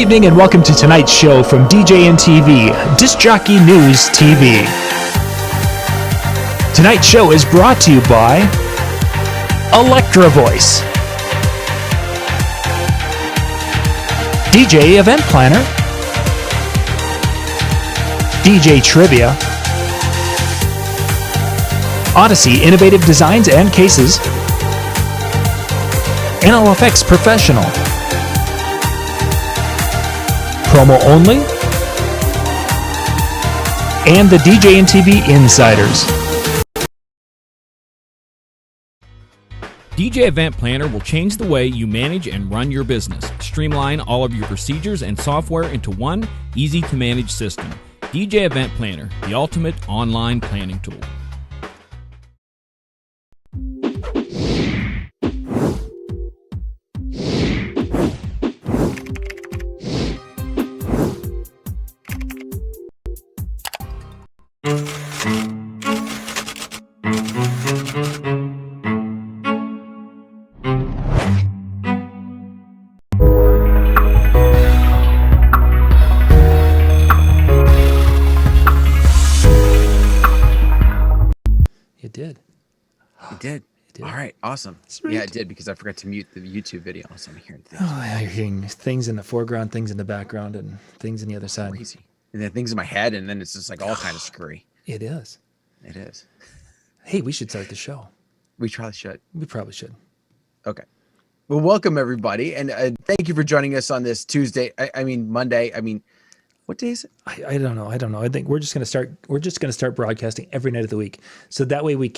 evening and welcome to tonight's show from DJNTV, Disc Jockey News TV. Tonight's show is brought to you by Electra Voice, DJ Event Planner, DJ Trivia, Odyssey Innovative Designs and Cases, NLFX Professional, Promo Only, and the DJNTV Insiders. DJ Event Planner will change the way you manage and run your business. Streamline all of your procedures and software into one easy-to-manage system. DJ Event Planner, the ultimate online planning tool. All right, awesome. Sweet. Yeah, it did because I forgot to mute the YouTube video, so I'm hearing things. Oh, yeah, you're hearing things in the foreground, things in the background, and things in the other side. Crazy. And then things in my head, and then it's just like all kind of screwy. It is. It is. Hey, we should start the show. We probably should. We probably should. Okay. Well, welcome everybody, and thank you for joining us on this Tuesday. I mean Monday. I mean, what day is it? I don't know. I think we're just going to start. We're just going to start broadcasting every night of the week, so that way we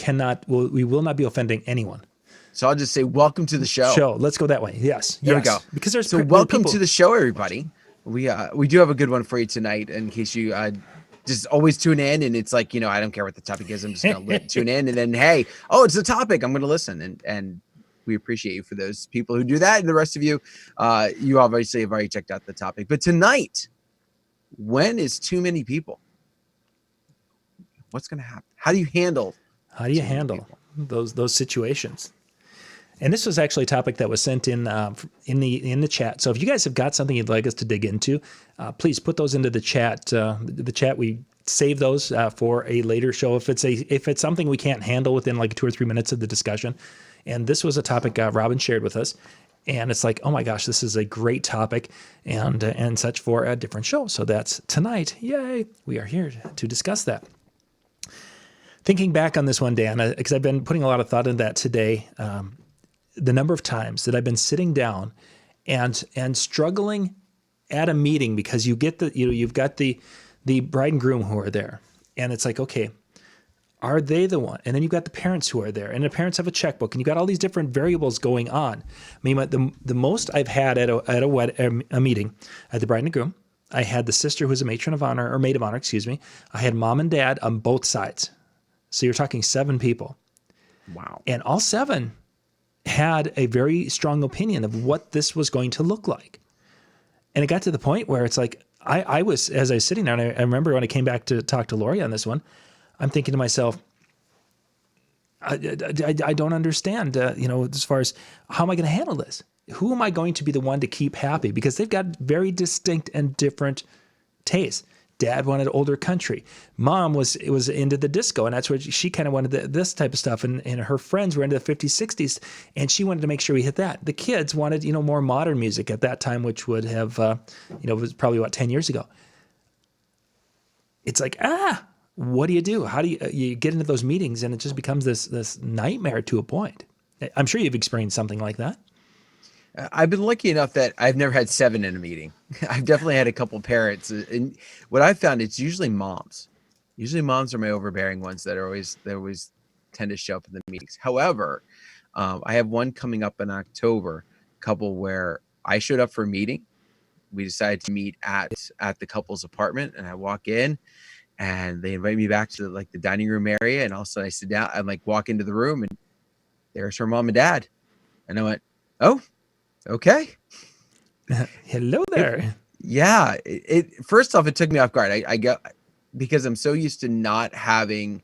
will not be offending anyone. So I'll just say welcome to the show. Let's go that way. Yes. There we go. Because there's welcome to the show, everybody. We do have a good one for you tonight. In case you just always tune in, and it's like, I don't care what the topic is. I'm just gonna tune in, and then hey, it's the topic. I'm gonna listen, and we appreciate you for those people who do that, and the rest of you, you obviously have already checked out the topic. But tonight, when is too many people? What's gonna happen? How do you handle those situations? And this was actually a topic that was sent in the chat. So if you guys have got something you'd like us to dig into, please put those into the chat. The chat, we save those for a later show if it's something we can't handle within like 2 or 3 minutes of the discussion. And this was a topic Robin shared with us, and it's like, oh my gosh, this is a great topic and such for a different show. So that's tonight. Yay! We are here to discuss that. Thinking back on this one, Dan, because I've been putting a lot of thought into that today. The number of times that I've been sitting down and struggling at a meeting because you've got the bride and groom who are there, and it's like, okay, are they the one? And then you've got the parents who are there, and the parents have a checkbook, and you've got all these different variables going on. I mean, the most I've had at a meeting at the bride and groom, I had the sister who was a matron of honor or maid of honor, excuse me. I had mom and dad on both sides, so you're talking 7 people. Wow, and all 7 had a very strong opinion of what this was going to look like. And it got to the point where it's like, I was, as I was sitting there, and I remember when I came back to talk to Lori on this one, I'm thinking to myself, I don't understand, as far as how am I going to handle this? Who am I going to be the one to keep happy? Because they've got very distinct and different tastes. Dad wanted older country. Mom was into the disco, and that's what she kind of wanted, this type of stuff. And her friends were into the 50s, 60s, and she wanted to make sure we hit that. The kids wanted, more modern music at that time, which would have, it was probably about 10 years ago. It's like, what do you do? How do you get into those meetings, and it just becomes this nightmare to a point. I'm sure you've experienced something like that. I've been lucky enough that I've never had 7 in a meeting. I've definitely had a couple parents, and what I've found, it's usually moms. Usually moms are my overbearing ones they always tend to show up in the meetings. However, I have one coming up in October, couple where I showed up for a meeting. We decided to meet at the couple's apartment, and I walk in, and they invite me back to the dining room area, and all of a sudden I sit down, I walk into the room, and there's her mom and dad, and I went, oh. Okay. Hello there. First off, it took me off guard. I got, because I'm so used to not having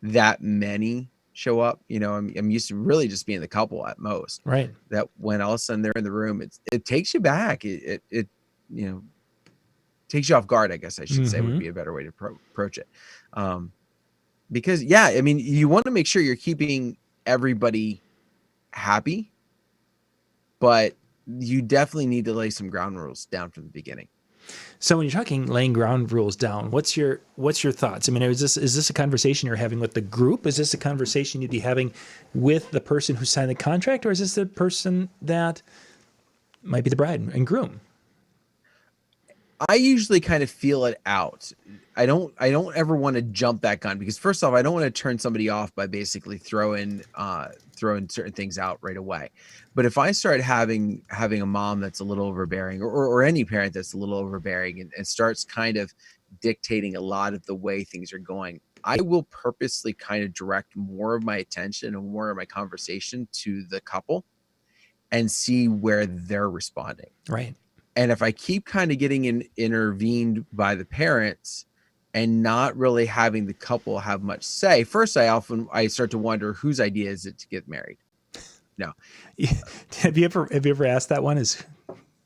that many show up. I'm used to really just being the couple at most. Right. That when all of a sudden they're in the room, it takes you back. It takes you off guard, I guess I should say, would be a better way to approach it. Because I mean, you want to make sure you're keeping everybody happy, but you definitely need to lay some ground rules down from the beginning. So when you're talking laying ground rules down, what's your thoughts? I mean, is this a conversation you're having with the group? Is this a conversation you'd be having with the person who signed the contract, or is this the person that might be the bride and groom? I usually kind of feel it out. I don't ever want to jump that gun, because first off, I don't want to turn somebody off by basically throwing certain things out right away. But if I start having a mom that's a little overbearing, or any parent that's a little overbearing, and starts kind of dictating a lot of the way things are going, I will purposely kind of direct more of my attention and more of my conversation to the couple and see where they're responding. Right. And if I keep kind of getting intervened by the parents and not really having the couple have much say, first I start to wonder, whose idea is it to get married? No. Have you ever asked that one?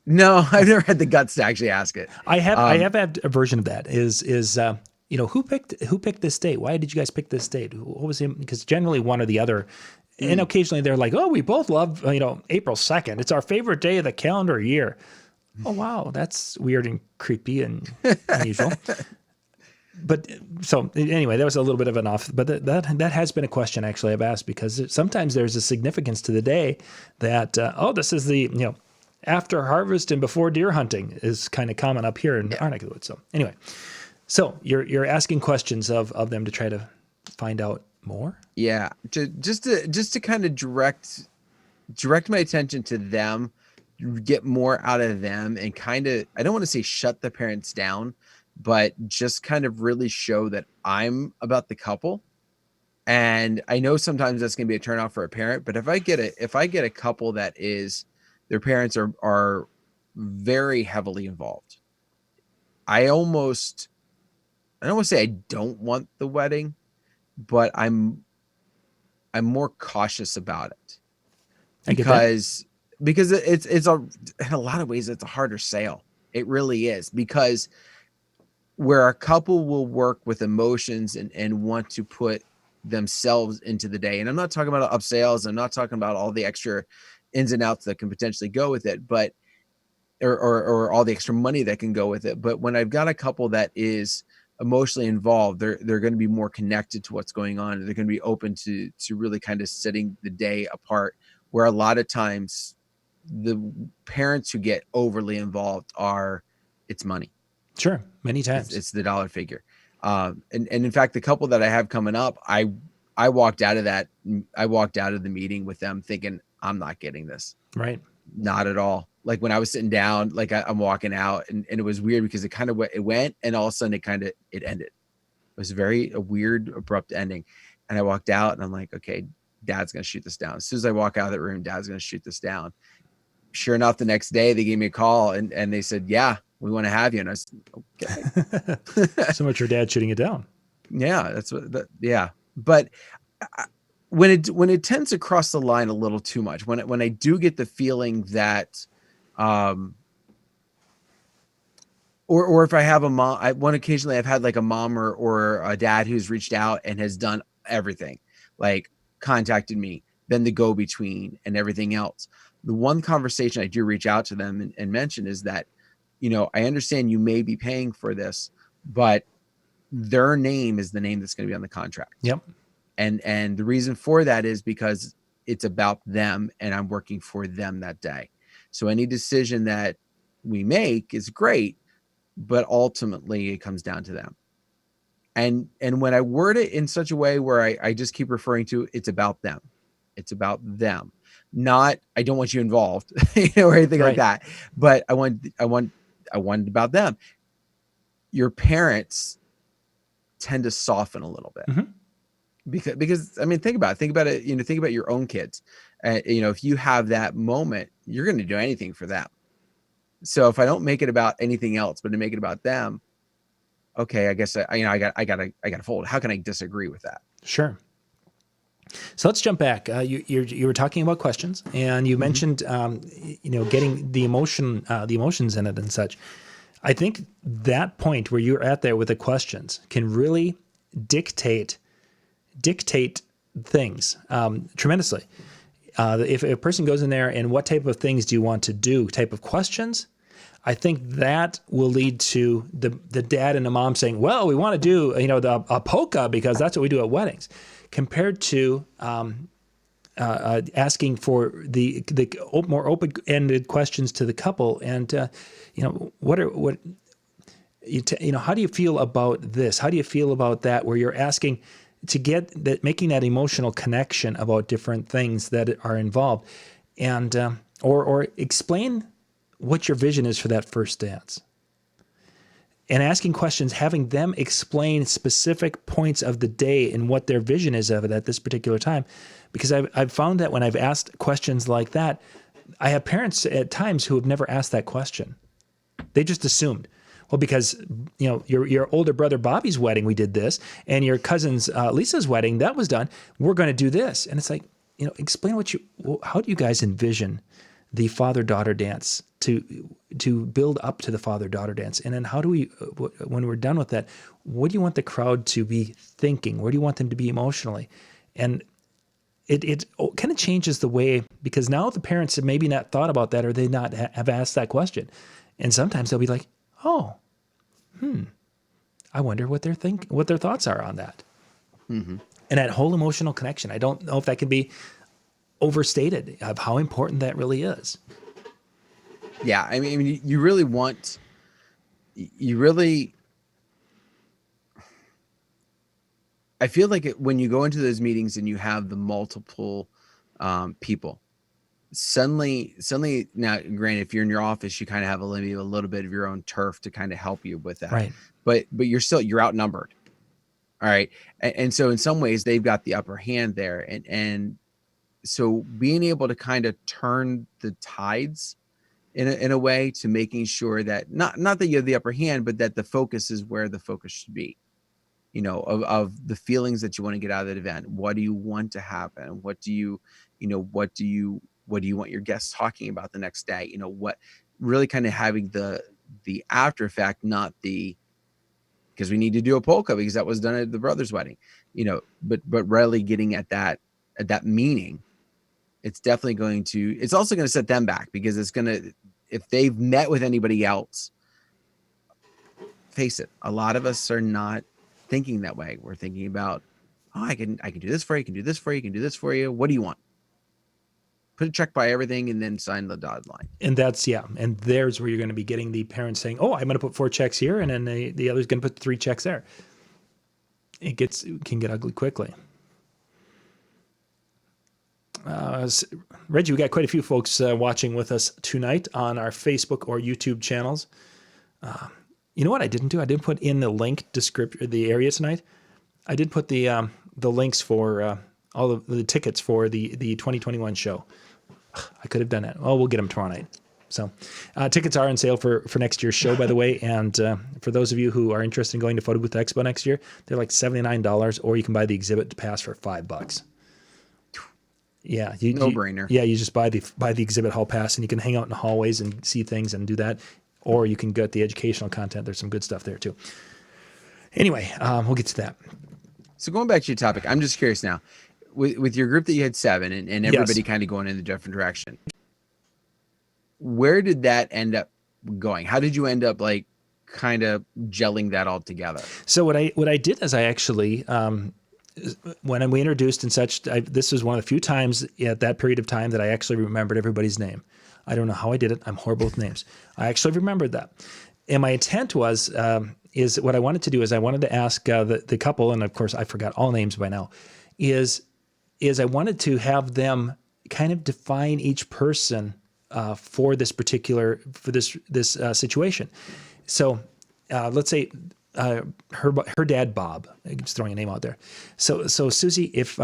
No, I've never had the guts to actually ask it. I have had a version of that. Who picked this date? Why did you guys pick this date? What was him? Because generally one or the other. And occasionally they're like, oh, we both love, April 2nd. It's our favorite day of the calendar year. Oh, wow. That's weird and creepy and unusual. But so anyway, that was a little bit of an off, but that has been a question actually I've asked, because sometimes there's a significance to the day that, this is the, after harvest and before deer hunting is kind of common up here in our neck of the woods. So anyway, so you're asking questions of them to try to find out more. Yeah. Just to kind of direct my attention to them, get more out of them, and kind of, I don't want to say shut the parents down, but just kind of really show that I'm about the couple. And I know sometimes that's going to be a turnoff for a parent, but if I get a couple that is, their parents are very heavily involved, I don't want to say I don't want the wedding, but I'm more cautious about it, because it's in a lot of ways, it's a harder sale. It really is, because where a couple will work with emotions and want to put themselves into the day. And I'm not talking about upsales. I'm not talking about all the extra ins and outs that can potentially go with it, but, or all the extra money that can go with it. But when I've got a couple that is emotionally involved, they're going to be more connected to what's going on. They're going to be open to really kind of setting the day apart, where a lot of times the parents who get overly involved it's money. Sure. Many times it's the dollar figure. And in fact, the couple that I have coming up, I walked out of the meeting with them thinking, I'm not getting this. Right. Not at all. Like when I was sitting down, like I'm walking out, and it was weird, because it went, and all of a sudden it ended. It was a weird, abrupt ending. And I walked out, and I'm like, okay, Dad's going to shoot this down. As soon as I walk out of that room, Dad's going to shoot this down. Sure enough, the next day they gave me a call, and they said, yeah, we want to have you. And I said, okay. So much your dad shooting it down. Yeah, yeah. But when it tends to cross the line a little too much, when I do get the feeling that, or if I have a mom, occasionally I've had like a mom or a dad who's reached out and has done everything, like contacted me, been the go-between and everything else. The one conversation I do reach out to them and mention is that, I understand you may be paying for this, but their name is the name that's going to be on the contract. Yep. And the reason for that is because it's about them, and I'm working for them that day. So any decision that we make is great, but ultimately it comes down to them. And when I word it in such a way where I just keep referring to, it's about them. It's about them. Not, I don't want you involved, or anything like that. But I want it about them. Your parents tend to soften a little bit. Mm-hmm. Because I mean, think about it. Think about your own kids. If you have that moment, you're going to do anything for them. So if I don't make it about anything else, but to make it about them, okay, I guess I got to fold. How can I disagree with that? Sure. So let's jump back. You were talking about questions, and you mentioned getting the emotions in it and such. I think that point where you're at there with the questions can really dictate things tremendously. If a person goes in there and what type of things do you want to do, type of questions, I think that will lead to the dad and the mom saying, well, we want to do a polka because that's what we do at weddings, compared to asking for the more open-ended questions to the couple. And how do you feel about this? How do you feel about that? Where you're asking to get that, making that emotional connection about different things that are involved, and or explain what your vision is for that first dance. And asking questions, having them explain specific points of the day and what their vision is of it at this particular time. Because I've found that when I've asked questions like that, I have parents at times who have never asked that question. They just assumed, well, because your older brother Bobby's wedding, we did this, and your cousin's Lisa's wedding, that was done. We're going to do this. And it's like, explain how do you guys envision the father-daughter dance to build up to the father-daughter dance? And then how do we, when we're done with that, what do you want the crowd to be thinking? Where do you want them to be emotionally? And it kind of changes the way, because now the parents have maybe not thought about that, or they not have asked that question. And sometimes they'll be like, oh, I wonder what their thoughts are on that. Mm-hmm. And that whole emotional connection, I don't know if that can be overstated of how important that really is. Yeah, I mean, I feel like when you go into those meetings and you have the multiple people, suddenly now, granted, if you're in your office, you kind of have a little bit of your own turf to kind of help you with that. Right. But you're outnumbered. All right. And so in some ways they've got the upper hand there. And so being able to kind of turn the tides in a way to making sure that not that you have the upper hand, but that the focus is where the focus should be, of the feelings that you want to get out of that event. What do you want to happen? What do you want your guests talking about the next day? What really kind of having the after effect, not because we need to do a polka because that was done at the brother's wedding, but really getting at that meaning. It's definitely it's also going to set them back, because if they've met with anybody else, face it, a lot of us are not thinking that way. We're thinking about, I can do this for you, can do this for you, can do this for you. What do you want? Put a check by everything and then sign the dotted line. And and there's where you're going to be getting the parents saying, oh, I'm going to put 4 checks here, and then the other's going to put 3 checks there. It can get ugly quickly. Reggie, we got quite a few folks watching with us tonight on our Facebook or YouTube channels. You know what I didn't do? I didn't put in the link description, the area tonight. I did put the links for all of the tickets for the 2021 show. I could have done that. Oh, we'll get them tomorrow night. So tickets are on sale for next year's show, by the way. And for those of you who are interested in going to Photo Booth Expo next year, they're like $79, or you can buy the exhibit pass for $5. Yeah, no-brainer. Yeah, you just buy the exhibit hall pass, and you can hang out in the hallways and see things and do that, or you can get the educational content. There's some good stuff there too. Anyway, we'll get to that. So going back to your topic, I'm just curious now, with your group that you had 7 and everybody kind of going in a different direction, where did that end up going? How did you end up like kind of gelling that all together? So what I did is I actually. When we introduced and such, this was one of the few times at that period of time that I actually remembered everybody's name. I don't know how I did it. I'm horrible with names. I actually remembered that. And my intent is what I wanted to do is I wanted to ask the couple, and of course I forgot all names by now, is I wanted to have them kind of define each person for this particular, this situation. So let's say, her dad Bob, just throwing a name out there. So Susie, if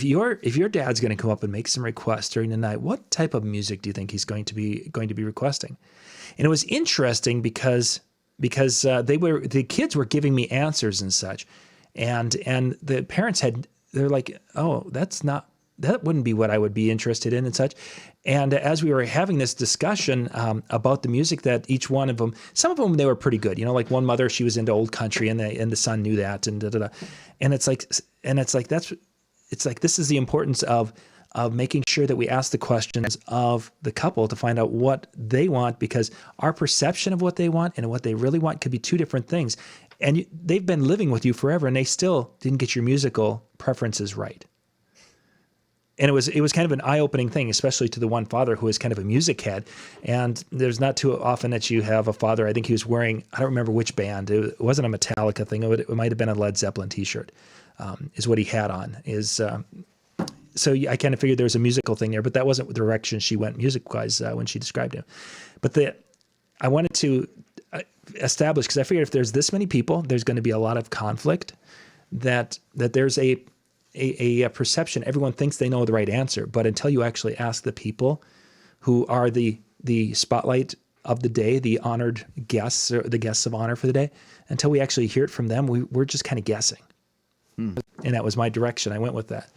your dad's going to come up and make some requests during the night, what type of music do you think he's going to be requesting? And it was interesting because the kids were giving me answers and such, and the parents had they're like, oh, that wouldn't be what I would be interested in and such. And as we were having this discussion about the music that each one of them, some of them, they were pretty good. Like one mother, she was into old country and the son knew that and da-da-da. And it's like, this is the importance of making sure that we ask the questions of the couple to find out what they want, because our perception of what they want and what they really want could be two different things. And they've been living with you forever and they still didn't get your musical preferences right. And it was kind of an eye-opening thing, especially to the one father who is kind of a music head. And there's not too often that you have a father, I think he was wearing, I don't remember which band, it wasn't a Metallica thing, it might have been a Led Zeppelin t-shirt, is what he had on. So I kind of figured there was a musical thing there, but that wasn't the direction she went music-wise when she described him. But I wanted to establish, because I figured if there's this many people, there's going to be a lot of conflict, that there's a perception. Everyone thinks they know the right answer, but until you actually ask the people who are the spotlight of the day, the honored guests, or the guests of honor for the day, until we actually hear it from them, we're just kind of guessing. And that was my direction. I went with that.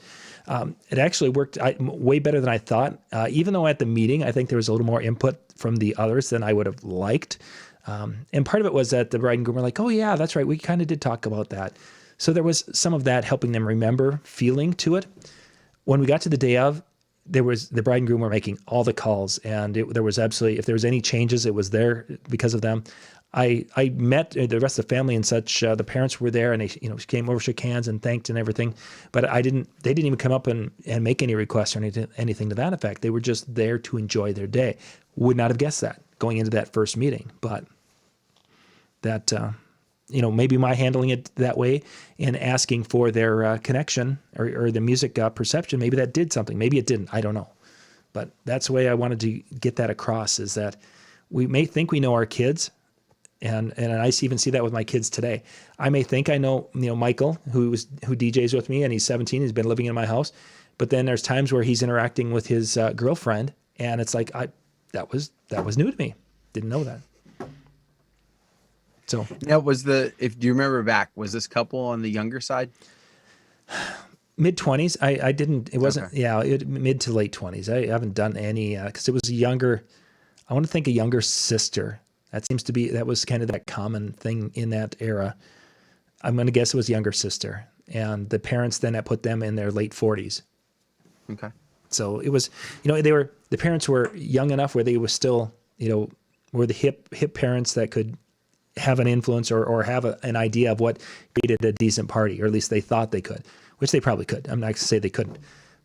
It actually worked way better than I thought. Even though at the meeting, I think there was a little more input from the others than I would have liked. And part of it was that the bride and groom were like, oh yeah, that's right. We kind of did talk about that. So there was some of that helping them remember feeling to it. When we got to the day of, the bride and groom were making all the calls, and there was absolutely, if there was any changes, it was there because of them. I met the rest of the family and such. The parents were there, and they came over, shook hands, and thanked and everything. But they didn't even come up and make any requests or anything to that effect. They were just there to enjoy their day. Would not have guessed that going into that first meeting, but that. Maybe my handling it that way and asking for their connection or the music perception, maybe that did something. Maybe it didn't. I don't know. But that's the way I wanted to get that across, is that we may think we know our kids, and I even see that with my kids today. I may think I know, Michael, who DJs with me, and he's 17. He's been living in my house. But then there's times where he's interacting with his girlfriend, and it's like that was new to me. Didn't know that. So now do you remember back, was this couple on the younger side? Mid-20s. I didn't, it wasn't, okay. Mid to late 20s. I haven't done any, because it was I want to think a younger sister. That was kind of that common thing in that era. I'm going to guess it was younger sister. And the parents then, that put them in their late 40s. Okay. So it was, the parents were young enough where they were still, were the hip parents that could have an influence or have an idea of what created a decent party, or at least they thought they could, which they probably could. I'm not going to say they couldn't,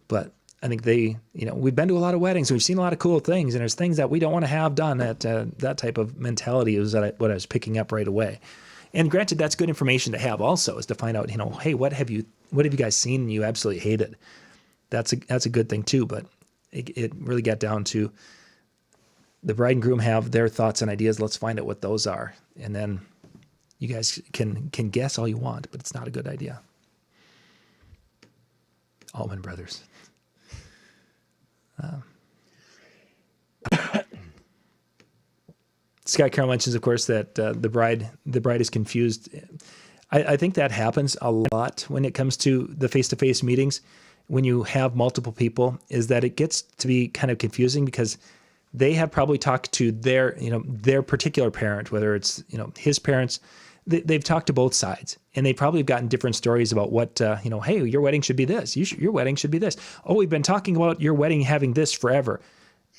but I think we've been to a lot of weddings, we've seen a lot of cool things, and there's things that we don't want to have done. That type of mentality is what I was picking up right away. And granted, that's good information to have also, is to find out, hey, what have you guys seen and you absolutely hated? That's a good thing too, but it really got down to the bride and groom have their thoughts and ideas. Let's find out what those are. And then you guys can guess all you want, but it's not a good idea. Allman Brothers. Scott Carroll mentions, of course, that the bride is confused. I think that happens a lot when it comes to the face-to-face meetings. When you have multiple people, is that it gets to be kind of confusing, because they have probably talked to their particular parent, whether it's, his parents. They've talked to both sides, and they probably have gotten different stories about what, hey, your wedding should be this. Your wedding should be this. Oh, we've been talking about your wedding having this forever.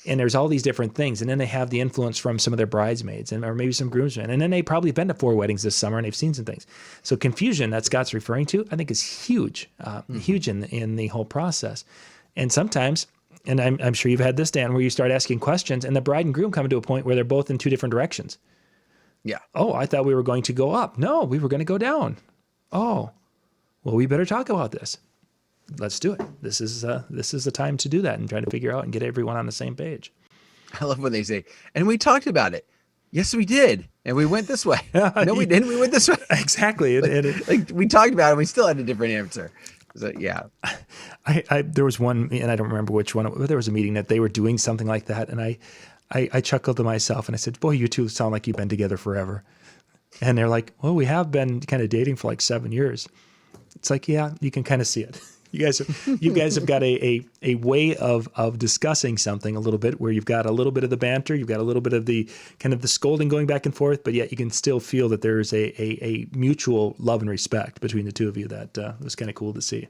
And there's all these different things. And then they have the influence from some of their bridesmaids or maybe some groomsmen. And then they probably been to 4 weddings this summer and they've seen some things. So confusion that Scott's referring to, I think, is huge, huge in the whole process. And sometimes, and I'm sure you've had this, Dan, where you start asking questions and the bride and groom come to a point where they're both in 2 different directions. Yeah. Oh, I thought we were going to go up. No, we were going to go down. Oh, well, we better talk about this. Let's do it. This is the time to do that and try to figure out and get everyone on the same page. I love when they say, and we talked about it. Yes, we did. And we went this way. No, we didn't. We went this way. Exactly. Like we talked about it and we still had a different answer. So, yeah. There was one, and I don't remember which one, but there was a meeting that they were doing something like that. And I chuckled to myself and I said, boy, you two sound like you've been together forever. And they're like, well, we have been kind of dating for like 7 years. It's like, yeah, you can kind of see it. You guys have got a way of discussing something a little bit where you've got a little bit of the banter, you've got a little bit of the kind of the scolding going back and forth, but yet you can still feel that there's a mutual love and respect between the two of you that was kind of cool to see.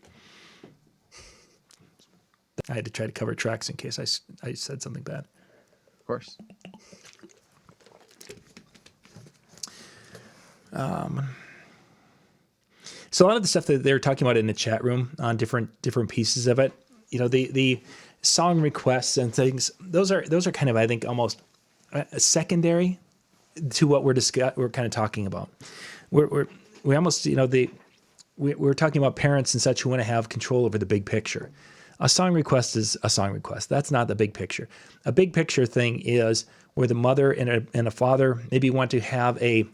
I had to try to cover tracks in case I said something bad. Of course. So a lot of the stuff that they're talking about in the chat room on different pieces of it, the song requests and things, those are kind of, I think, almost secondary to what we're kind of talking about. We almost, we're talking about parents and such who want to have control over the big picture. A song request is a song request. That's not the big picture. A big picture thing is where the mother and a father maybe want to have a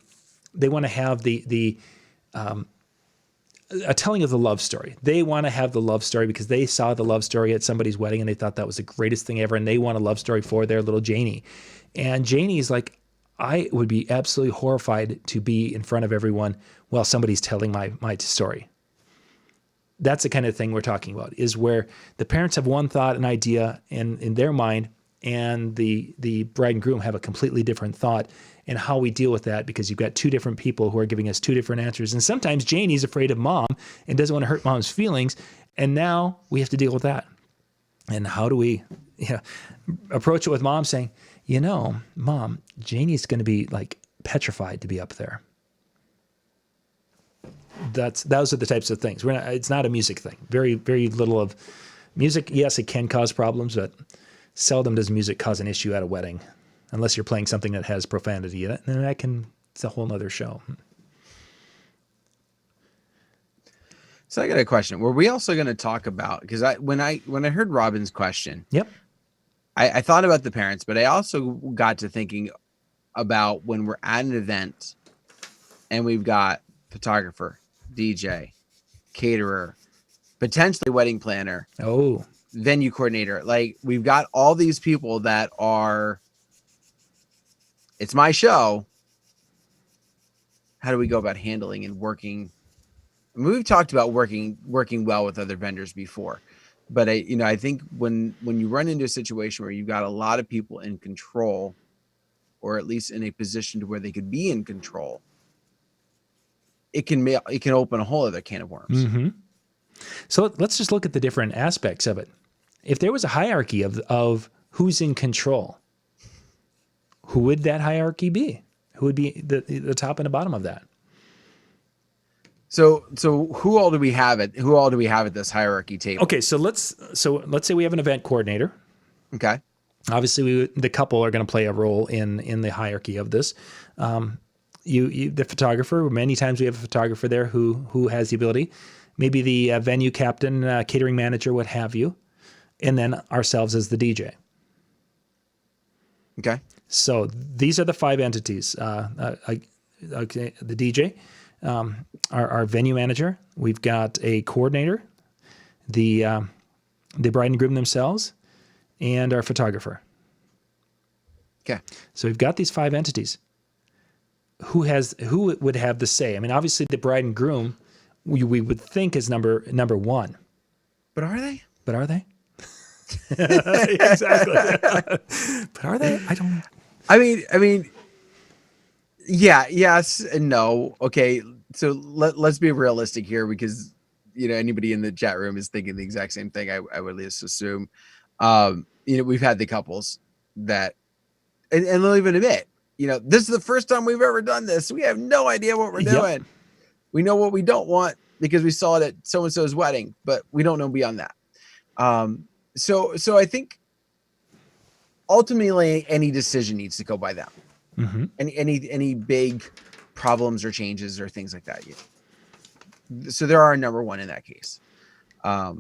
telling of the love story. They want to have the love story because they saw the love story at somebody's wedding and they thought that was the greatest thing ever, and they want a love story for their little Janie. And Janie's like, I would be absolutely horrified to be in front of everyone while somebody's telling my story. That's the kind of thing we're talking about, is where the parents have one thought, an idea in their mind, and the bride and groom have a completely different thought, and how we deal with that, because you've got two different people who are giving us two different answers. And sometimes Janie's afraid of mom and doesn't want to hurt mom's feelings. And now we have to deal with that. And how do we approach it with mom saying, Mom, Janie's going to be like petrified to be up there. Those are the types of things. It's not a music thing. Very, very little of music. Yes, it can cause problems, but seldom does music cause an issue at a wedding, unless you're playing something that has profanity in it. And it's a whole nother show. So I got a question. Were we also going to talk about, because when I heard Robin's question, yep, I thought about the parents, but I also got to thinking about when we're at an event and we've got photographer, DJ, caterer, potentially wedding planner, venue coordinator. Like, we've got all these people that are, it's my show. How do we go about handling and working? I mean, we've talked about working well with other vendors before, but I think when you run into a situation where you've got a lot of people in control, or at least in a position to where they could be in control, it can open a whole other can of worms. Mm-hmm. So let's just look at the different aspects of it. If there was a hierarchy of who's in control, who would that hierarchy be? Who would be the top and the bottom of that? So who all do we have at this hierarchy table? Okay, so let's say we have an event coordinator. Okay. Obviously, the couple are going to play a role in the hierarchy of this. The photographer. Many times we have a photographer there who has the ability. Maybe the venue captain, catering manager, what have you, and then ourselves as the DJ. Okay. So these are the five entities. Okay, the DJ, our venue manager. We've got a coordinator, the bride and groom themselves, and our photographer. Okay. So we've got these five entities. Who would have the say? I mean, obviously the bride and groom, we would think is number one. But are they? Exactly. But are they? I don't. I mean, yeah, yes and no. Okay, so let's be realistic here, because anybody in the chat room is thinking the exact same thing. I would at least assume. We've had the couples that, and they'll even admit, this is the first time we've ever done this. We have no idea what we're doing. We know what we don't want because we saw it at so-and-so's wedding, but we don't know beyond that. So I think ultimately any decision needs to go by them. Mm-hmm. Any big problems or changes or things like that. So there are number one in that case. I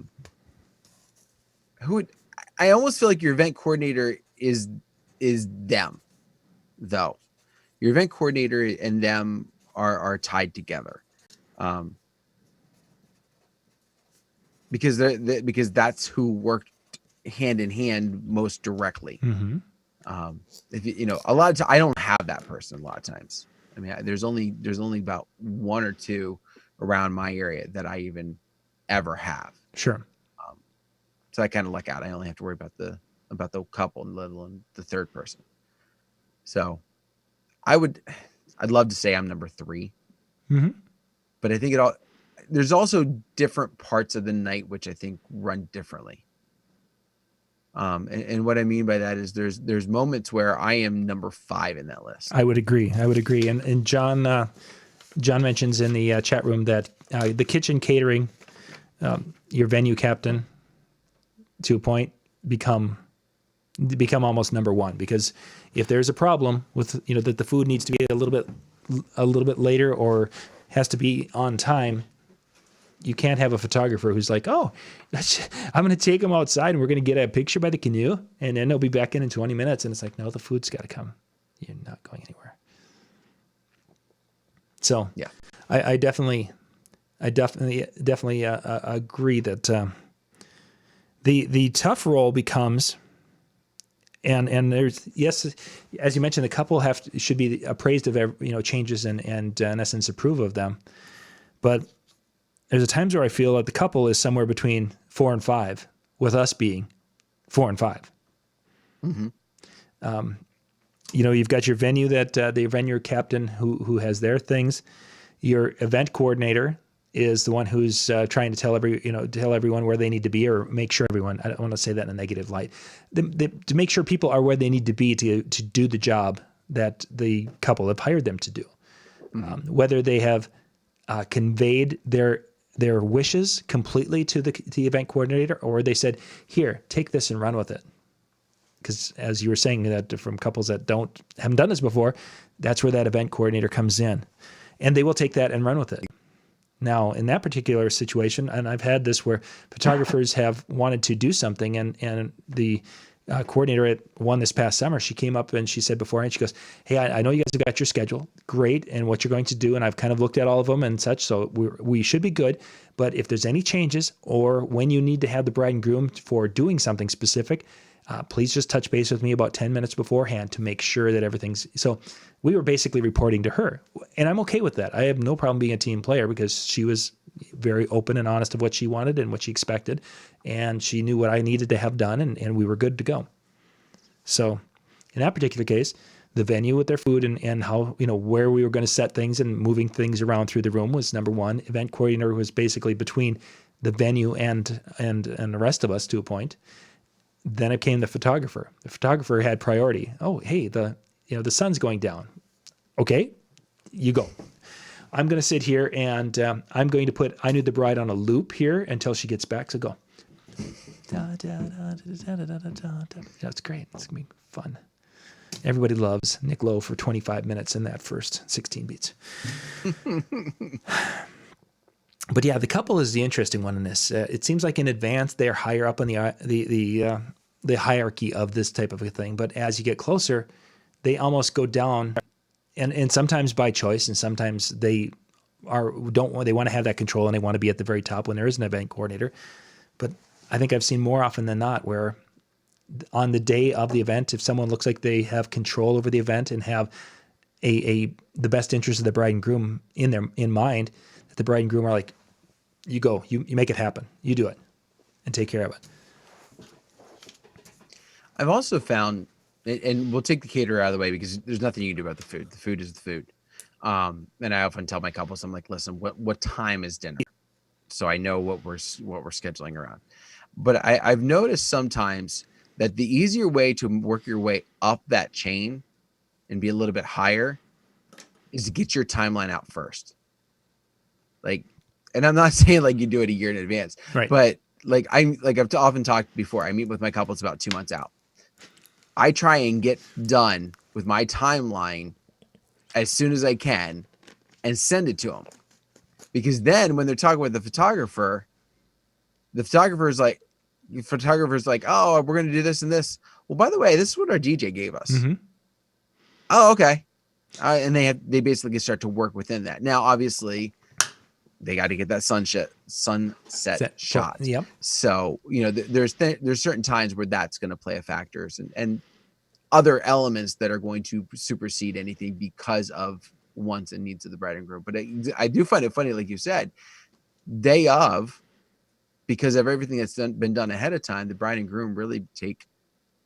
almost feel like your event coordinator is them, though. Your event coordinator and them are tied together, because that's who worked hand in hand most directly. Mm-hmm. If a lot of times I don't have that person. A lot of times, I mean, there's only about one or two around my area that I even ever have. Sure. So I kind of luck out. I only have to worry about the couple, let alone the third person. So I'd love to say I'm number 3, but I think there's also different parts of the night which I think run differently. And what I mean by that is there's moments where I am number 5 in that list. I would agree. And John mentions in the chat room that the kitchen catering, your venue captain, to a point, become almost number 1, because if there's a problem with that the food needs to be a little bit later or has to be on time, you can't have a photographer who's like, oh, I'm going to take them outside and we're going to get a picture by the canoe and then they'll be back in 20 minutes. And it's like, no, the food's got to come. You're not going anywhere. So yeah, I definitely agree that the tough role becomes, and there's, yes, as you mentioned, the couple should be appraised of changes and in essence approve of them, but there's times where I feel that the couple is somewhere between 4 and 5, with us being 4 and 5. You've got your venue the venue captain who has their things. Your event coordinator is the one who's trying to tell everyone where they need to be, or make sure everyone. I don't want to say that in a negative light. To make sure people are where they need to be to do the job that the couple have hired them to do. Whether they have conveyed their wishes completely to the event coordinator, or they said, here, take this and run with it. Because as you were saying, that from couples that haven't done this before, that's where that event coordinator comes in, and they will take that and run with it. Now, in that particular situation, and I've had this where photographers have wanted to do something, and the coordinator at one this past summer, she came up and she said beforehand, she goes, hey, I know you guys have got your schedule, great, and what you're going to do, and I've kind of looked at all of them and such, so we should be good, but if there's any changes, or when you need to have the bride and groom for doing something specific, please just touch base with me about 10 minutes beforehand to make sure that everything's... So we were basically reporting to her, and I'm okay with that. I have no problem being a team player because she was very open and honest of what she wanted and what she expected, and she knew what I needed to have done, and we were good to go. So in that particular case, the venue with their food and how, where we were going to set things and moving things around through the room was number 1. Event coordinator was basically between the venue and the rest of us to a point. Then it came the photographer. The photographer had priority. Oh, hey, the sun's going down. Okay, you go. I'm going to sit here and I'm going to put I Knew the Bride on a loop here until she gets back. So go. That's great. It's going to be fun. Everybody loves Nick Lowe for 25 minutes in that first 16 beats. But yeah, the couple is the interesting one in this. It seems like in advance they're higher up on the hierarchy of this type of a thing. But as you get closer, they almost go down, and sometimes by choice, and sometimes they want to have that control and they want to be at the very top when there is an event coordinator. But I think I've seen more often than not where on the day of the event, if someone looks like they have control over the event and have the best interest of the bride and groom in mind, that the bride and groom are like, you go, you make it happen, you do it, and take care of it. I've also found, and we'll take the caterer out of the way because there's nothing you can do about the food. The food is the food. And I often tell my couples, I'm like, listen, what time is dinner? So I know what we're scheduling around. But I've noticed sometimes that the easier way to work your way up that chain and be a little bit higher is to get your timeline out first. Like, and I'm not saying like you do it a year in advance, right? But I've often talked before, I meet with my couples about 2 months out. I try and get done with my timeline as soon as I can and send it to them. Because then when they're talking with the photographer is like, oh, we're going to do this and this. Well, by the way, this is what our DJ gave us. Mm-hmm. Oh, okay. And they basically start to work within that. Now, obviously, they got to get that sunset shot. Yep. So, there's certain times where that's going to play a factor, and other elements that are going to supersede anything because of wants and needs of the bride and groom. But I do find it funny, like you said, day of, because of everything that's been done ahead of time, the bride and groom really take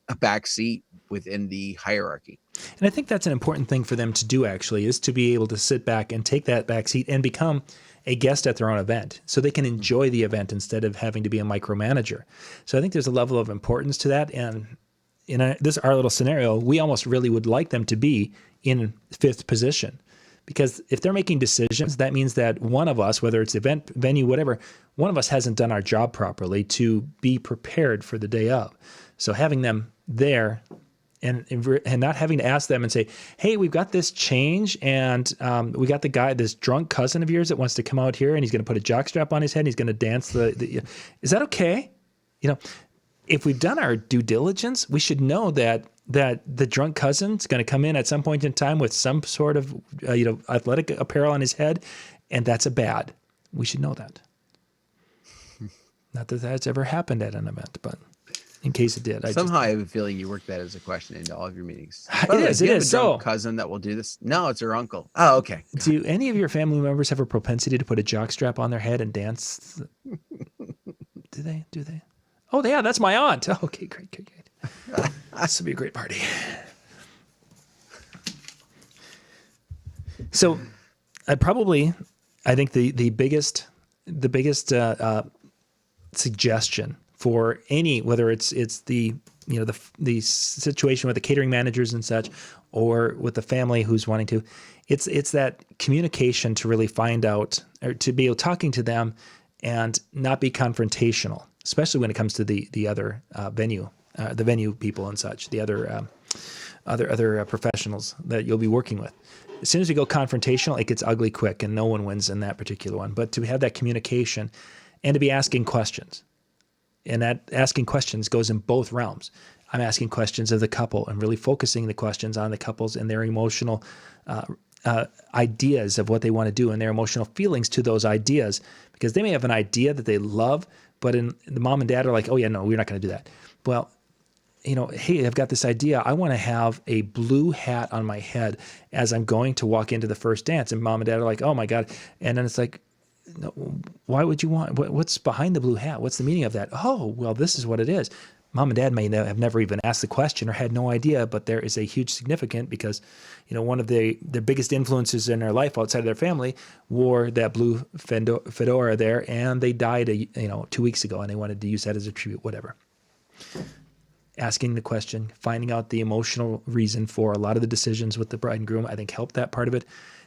a back seat within the hierarchy. And I think that's an important thing for them to do, actually, is to be able to sit back and take that back seat and become a guest at their own event so they can enjoy the event instead of having to be a micromanager. So I think there's a level of importance to that. And in our little scenario, we almost really would like them to be in fifth position, because if they're making decisions, that means that one of us, whether it's event, venue, whatever, one of us hasn't done our job properly to be prepared for the day of. So having them there and not having to ask them and say, hey, we've got this change, and we got this drunk cousin of yours that wants to come out here, and he's going to put a jockstrap on his head, and he's going to dance is that okay? If we've done our due diligence, we should know that the drunk cousin's going to come in at some point in time with some sort of athletic apparel on his head, and that's a bad. We should know that. Not that that's ever happened at an event, but in case it did. Somehow I have a feeling you work that as a question into all of your meetings. It is. So, cousin that will do this? No, it's her uncle. Oh, okay. Do any of your family members have a propensity to put a jockstrap on their head and dance? Do they? Oh, yeah, that's my aunt. Oh, okay, great. This will be a great party. So, I think the biggest suggestion for any, whether it's the the situation with the catering managers and such, or with the family who's wanting to, it's that communication to really find out, or to be talking to them and not be confrontational, especially when it comes to the other venue people and such, the other professionals that you'll be working with. As soon as we go confrontational, it gets ugly quick, and no one wins in that particular one. But to have that communication and to be asking questions. And that asking questions goes in both realms. I'm asking questions of the couple and really focusing the questions on the couples and their emotional ideas of what they want to do and their emotional feelings to those ideas, because they may have an idea that they love, but the mom and dad are like, oh yeah, no, we're not going to do that. Well, hey, I've got this idea. I want to have a blue hat on my head as I'm going to walk into the first dance. And mom and dad are like, oh my God. And then it's like, no, why would you want, what's behind the blue hat? What's the meaning of that? Oh, well, this is what it is. Mom and dad may have never even asked the question or had no idea, but there is a huge significance because, one of the biggest influences in their life outside of their family wore that blue fedora there, and they died 2 weeks ago, and they wanted to use that as a tribute, whatever. Asking the question, finding out the emotional reason for a lot of the decisions with the bride and groom, I think helped that part of it.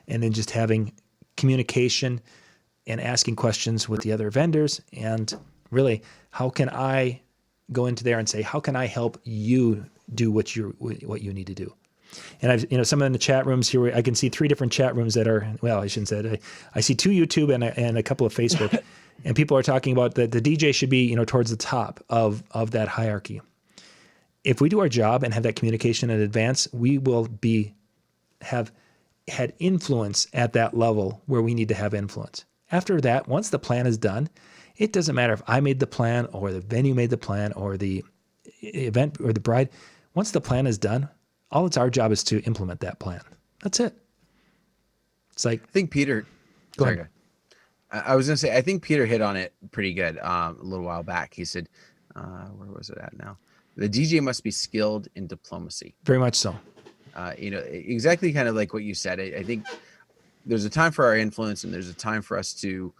And then just having communication and asking questions with the other vendors, and really, how can I go into there and say, how can I help you do what you need to do? And I've, some in the chat rooms here, I can see 3 different chat rooms that are, well, I shouldn't say it. I see 2 YouTube and a couple of Facebook, and people are talking about that the DJ should be, towards the top of that hierarchy. If we do our job and have that communication in advance, we will have had influence at that level where we need to have influence. After that, once the plan is done, it doesn't matter if I made the plan or the venue made the plan or the event or the bride. Once the plan is done, all it's our job is to implement that plan. That's it. It's like, I think Peter, sorry, I was going to say, I think Peter hit on it pretty good a little while back. He said, where was it at now? The DJ must be skilled in diplomacy. Very much so. Exactly kind of like what you said. I think there's a time for our influence, and there's a time for us to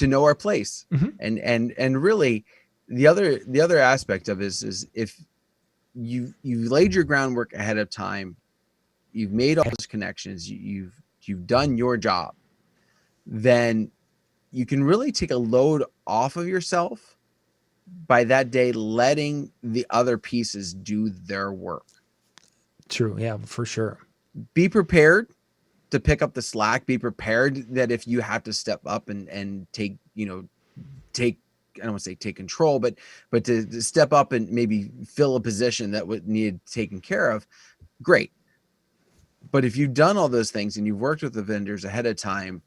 know our place. Mm-hmm. And really the other aspect of it is if you laid your groundwork ahead of time, you've made all those connections, you've done your job, then you can really take a load off of yourself by that day, letting the other pieces do their work. True. Yeah, for sure. Be prepared to pick up the slack. Be prepared that if you have to step up and take, I don't want to say take control, but to step up and maybe fill a position that would need taken care of, great. But if you've done all those things and you've worked with the vendors ahead of time,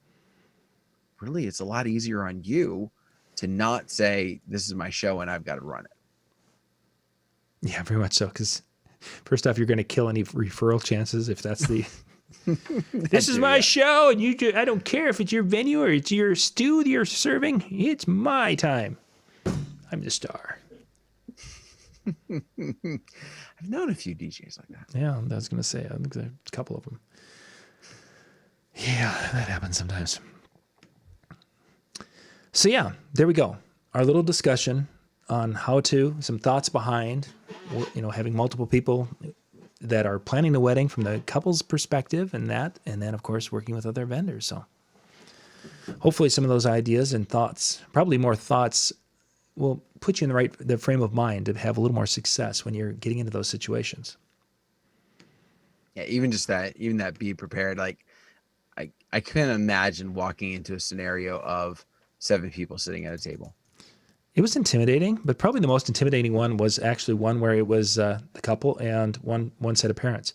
really, it's a lot easier on you to not say, this is my show and I've got to run it. Yeah, very much so. Because first off, you're going to kill any referral chances if that's the This is my show, and I don't care if it's your venue or it's your stew you're serving. It's my time. I'm the star. I've known a few DJs like that. Yeah, I was going to say, I think there's a couple of them. Yeah, that happens sometimes. So yeah, there we go. Our little discussion on some thoughts behind, having multiple people that are planning the wedding from the couple's perspective and then of course working with other vendors. So hopefully some of those ideas and thoughts, probably more thoughts, will put you in the frame of mind to have a little more success when you're getting into those situations. Yeah, even that be prepared. Like I couldn't imagine walking into a scenario of 7 people sitting at a table. It was intimidating, but probably the most intimidating one was actually one where it was the couple and one set of parents.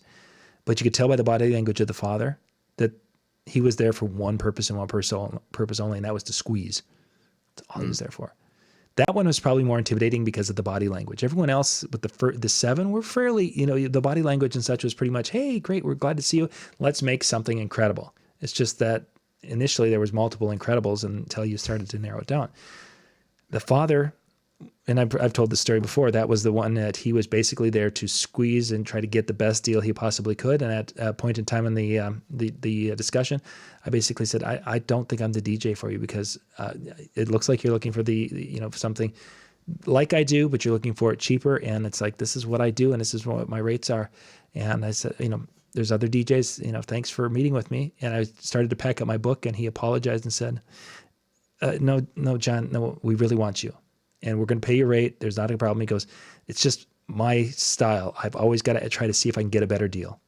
But you could tell by the body language of the father that he was there for one purpose and one purpose only, and that was to squeeze. That's all he was there for. That one was probably more intimidating because of the body language. Everyone else with the 7 were fairly, the body language and such was pretty much, hey, great, we're glad to see you. Let's make something incredible. It's just that initially there was multiple incredibles until you started to narrow it down. The father, and I've told this story before, that was the one that he was basically there to squeeze and try to get the best deal he possibly could. And at a point in time in the discussion, I basically said, I don't think I'm the DJ for you because it looks like you're looking for something like I do, but you're looking for it cheaper. And it's like, this is what I do, and this is what my rates are. And I said, there's other DJs, thanks for meeting with me. And I started to pack up my book, and he apologized and said, no, John, no, we really want you. And we're going to pay your rate. There's not a problem. He goes, it's just my style. I've always got to try to see if I can get a better deal.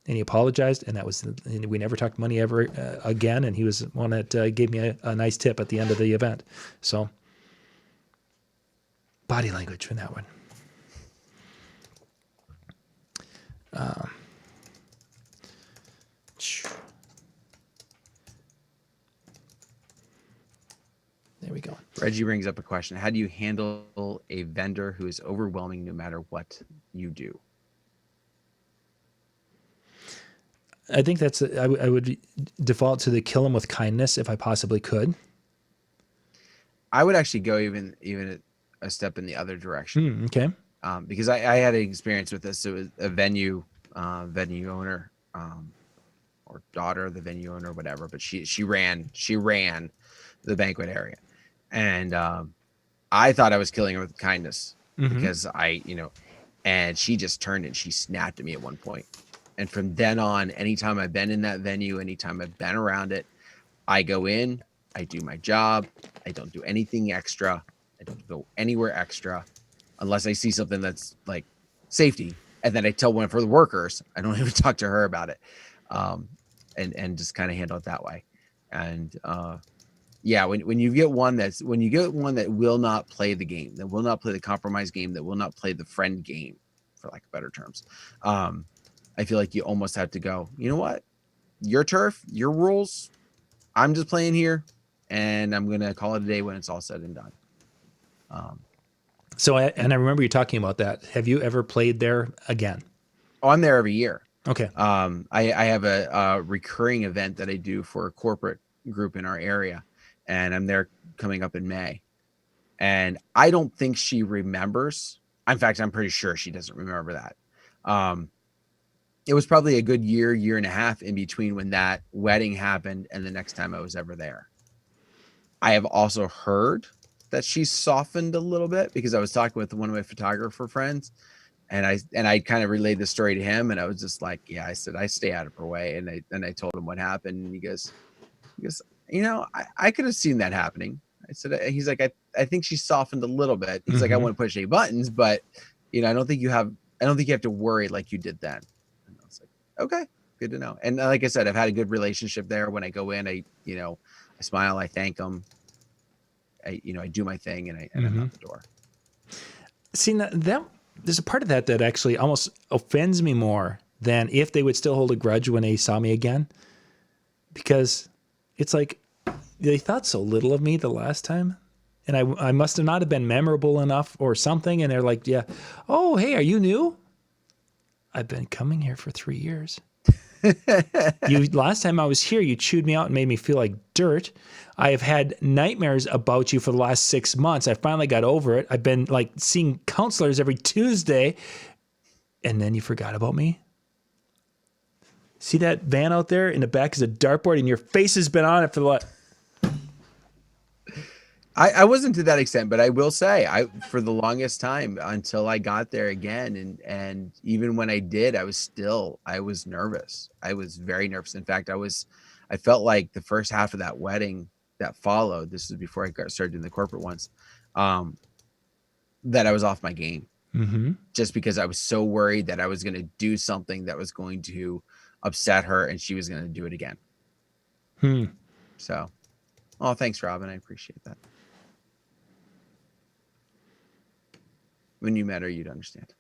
And he apologized, and we never talked money ever again. And he was one that gave me a nice tip at the end of the event. So body language for that one. There we go. Reggie brings up a question. How do you handle a vendor who is overwhelming no matter what you do? I think I would default to the kill them with kindness if I possibly could. I would actually go even a step in the other direction. Okay. Because I had an experience with this. It was a venue owner, or daughter of the venue owner, whatever. But she ran the banquet area, and I thought I was killing her with kindness because and she just turned and she snapped at me at one point. And from then on, anytime I've been in that venue, anytime I've been around it, I go in, I do my job, I don't do anything extra, I don't go anywhere extra, unless I see something that's like safety, and then I tell one for the workers. I don't even talk to her about it, and just kind of handle it that way. And yeah, when you get one that will not play the game, that will not play the compromise game, that will not play the friend game, for lack of better terms, I feel like you almost have to go, you know what, your turf, your rules, I'm just playing here, and I'm gonna call it a day when it's all said and done. So I remember you talking about that. Have you ever played there again? Oh, I'm there every year. Okay. I have a recurring event that I do for a corporate group in our area, and I'm there coming up in May. And I don't think she remembers. In fact, I'm pretty sure she doesn't remember that. It was probably a good year and a half in between when that wedding happened and the next time I was ever there. I have also heard that she's softened a little bit, because I was talking with one of my photographer friends, and I kind of relayed the story to him, and I was just like, yeah, I said, I stay out of her way. And I told him what happened, and he goes, I could have seen that happening. I said, he's like, I think she softened a little bit. He's like, I wouldn't push any buttons, but I don't think you have to worry like you did then. And I was like, okay, good to know. And like I said, I've had a good relationship there. When I go in, I smile, I thank them. I do my thing, and I'm out the door. See, that there's a part of that actually almost offends me more than if they would still hold a grudge when they saw me again, because it's like they thought so little of me the last time, and I must have not have been memorable enough or something, and they're like, yeah, oh, hey, are you new? I've been coming here for 3 years. Last time I was here, you chewed me out and made me feel like dirt. I have had nightmares about you for the last 6 months. I finally got over it. I've been like seeing counselors every Tuesday, and then you forgot about me. See that van out there in the back is a dartboard, and your face has been on it for the last. I wasn't to that extent, but I will say, for the longest time until I got there again, and even when I did, I was nervous. I was very nervous. In fact, I felt like the first half of that wedding that followed, this was before I started doing the corporate ones, that I was off my game. Mm-hmm. Just because I was so worried that I was going to do something that was going to upset her and she was going to do it again. So, thanks, Robin. I appreciate that. When you met her, you'd understand.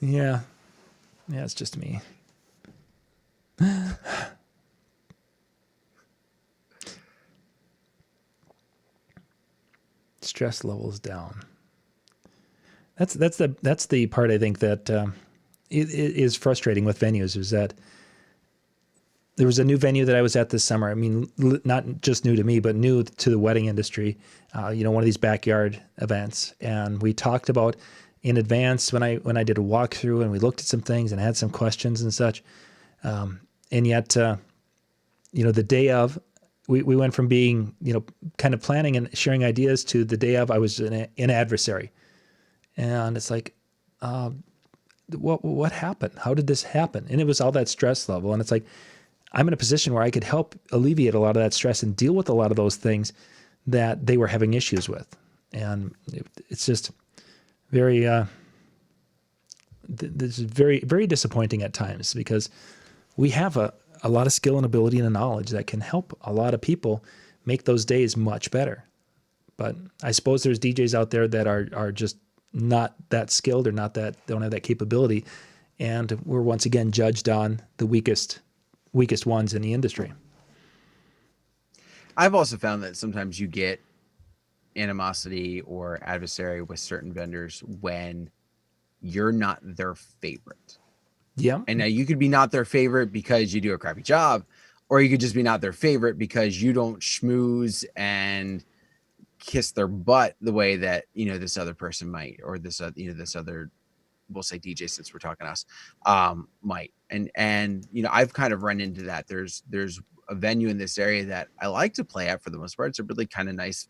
Yeah. Yeah, it's just me. Stress levels down. That's the part I think that is frustrating with venues, is that there was a new venue that I was at this summer. I mean, not just new to me, but new to the wedding industry. One of these backyard events, and we talked about in advance when I did a walkthrough, and we looked at some things and had some questions and such. And yet, the day of, we went from being kind of planning and sharing ideas to the day of I was an adversary, and it's like, what happened? How did this happen? And it was all that stress level, and it's like, I'm in a position where I could help alleviate a lot of that stress and deal with a lot of those things that they were having issues with. And it's just very, this is very, very disappointing at times, because we have a lot of skill and ability and knowledge that can help a lot of people make those days much better. But I suppose there's DJs out there that are just not that skilled, or don't have that capability. And we're once again judged on the weakest ones in the industry. I've also found that sometimes you get animosity or adversary with certain vendors when you're not their favorite. Yeah. And now you could be not their favorite because you do a crappy job, or you could just be not their favorite because you don't schmooze and kiss their butt the way that, this other person might, or this other, we'll say DJ, since we're talking us, might. And I've kind of run into that. There's a venue in this area that I like to play at for the most part. It's a really kind of nice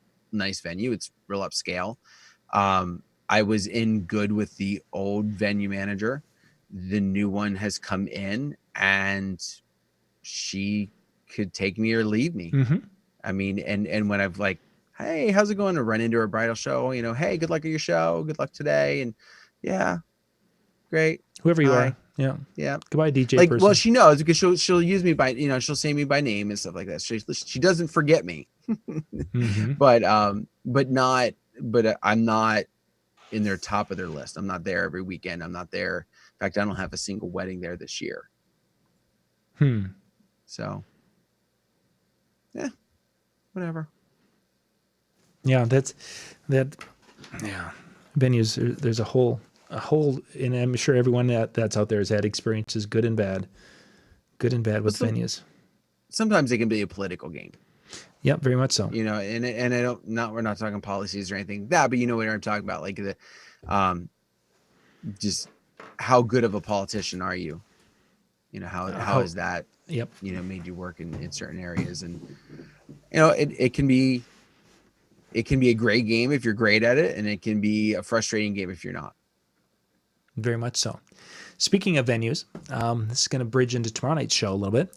venue. It's real upscale. I was in good with the old venue manager. The new one has come in, and she could take me or leave me. Mm-hmm. I mean, and when I've like, hey, how's it going, to run into a bridal show, hey, good luck at your show. Good luck today. And yeah, great. Whoever you Hi. are. Yeah. Yeah. Goodbye, DJ Like, person. well, she knows, because she'll use me by, she'll say me by name and stuff like that. She doesn't forget me, Mm-hmm. but I'm not in their top of their list. I'm not there every weekend. I'm not there. In fact, I don't have a single wedding there this year. So yeah, whatever. Yeah, yeah. Venues, there's a whole, and I'm sure everyone that's out there has had experiences, good and bad with venues. Sometimes it can be a political game. Yeah, very much so. And we're not talking policies or anything like that, but you know what I'm talking about, like just how good of a politician are you? How is that? Yep. Made you work in certain areas, and it can be a great game if you're great at it, and it can be a frustrating game if you're not. Very much so. Speaking of venues, this is going to bridge into tomorrow night's show a little bit.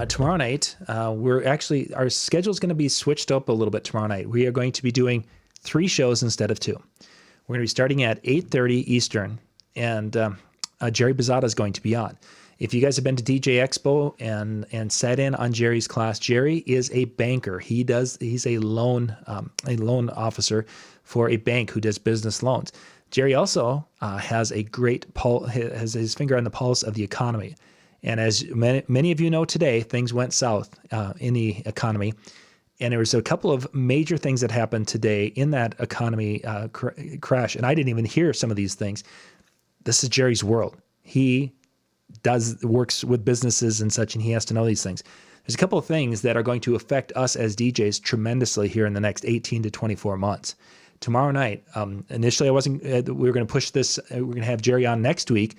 Tomorrow night, our schedule is going to be switched up a little bit tomorrow night. We are going to be doing 3 shows instead of 2. We're going to be starting at 8:30 Eastern, and Jerry Bizzata is going to be on. If you guys have been to DJ Expo and sat in on Jerry's class, Jerry is a banker. He's a loan officer for a bank who does business loans. Jerry also has has his finger on the pulse of the economy. And as many of you know today, things went south in the economy. And there was a couple of major things that happened today in that economy crash. And I didn't even hear some of these things. This is Jerry's world. He works with businesses and such, and he has to know these things. There's a couple of things that are going to affect us as DJs tremendously here in the next 18 to 24 months. Tomorrow night, initially I wasn't, we were going to push this, we're going to have Jerry on next week.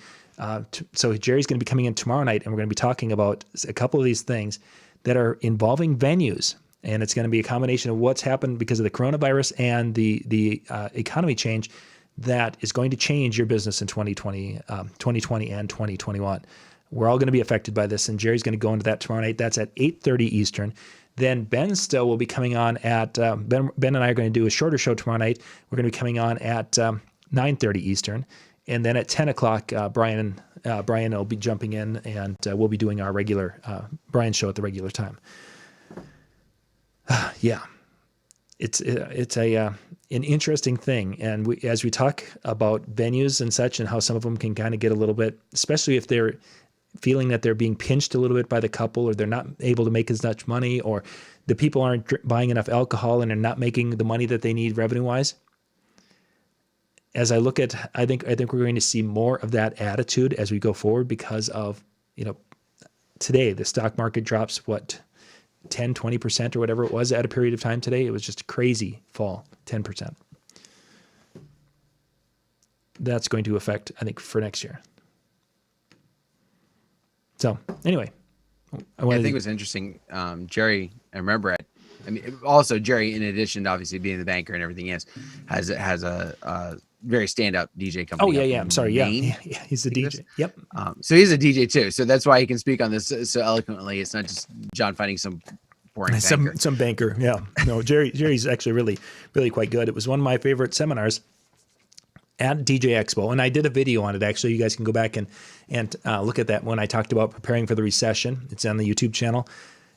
So Jerry's going to be coming in tomorrow night, and we're going to be talking about a couple of these things that are involving venues. And it's going to be a combination of what's happened because of the coronavirus and the economy change that is going to change your business in 2020 and 2021. We're all going to be affected by this, and Jerry's going to go into that tomorrow night. That's at 8:30 Eastern. Then Ben Still will be coming on at, Ben and I are going to do a shorter show tomorrow night. We're going to be coming on at 9:30 Eastern. And then at 10 o'clock, Brian will be jumping in, and we'll be doing our regular Brian show at the regular time. Yeah, it's an interesting thing. And as we talk about venues and such, and how some of them can kind of get a little bit, especially if they're feeling that they're being pinched a little bit by the couple, or they're not able to make as much money, or the people aren't buying enough alcohol and are not making the money that they need revenue-wise. As I look at, I think we're going to see more of that attitude as we go forward because of, today the stock market drops 10, 20% or whatever it was at a period of time today. It was just a crazy fall, 10%. That's going to affect, I think, for next year. So anyway, I think it was interesting. Jerry, I remember also Jerry, in addition to obviously being the banker and everything else, has a very stand-up DJ company. Oh yeah. I'm sorry. Yeah, he's a DJ. Yep. So he's a DJ too. So that's why he can speak on this so eloquently. It's not just John finding some boring banker. Some banker. Yeah. No, Jerry's actually really, really quite good. It was one of my favorite seminars at DJ Expo, and I did a video on it. Actually, you guys can go back and look at that when I talked about preparing for the recession. It's on the YouTube channel.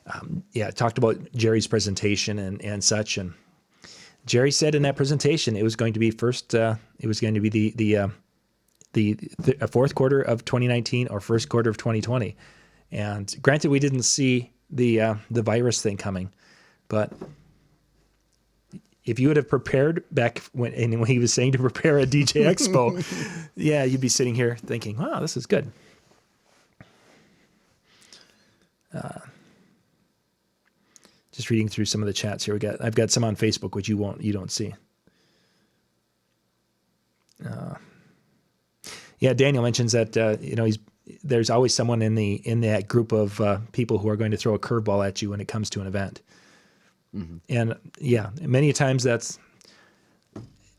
I talked about Jerry's presentation and such, and Jerry said in that presentation it was going to be the fourth quarter of 2019 or first quarter of 2020. And granted, we didn't see the virus thing coming, but if you would have prepared back when he was saying to prepare at DJ Expo, yeah, you'd be sitting here thinking, wow, this is good. Just reading through some of the chats here. I've got some on Facebook, which you don't see. Daniel mentions that there's always someone in that group of people who are going to throw a curveball at you when it comes to an event. Mm-hmm. And many times that's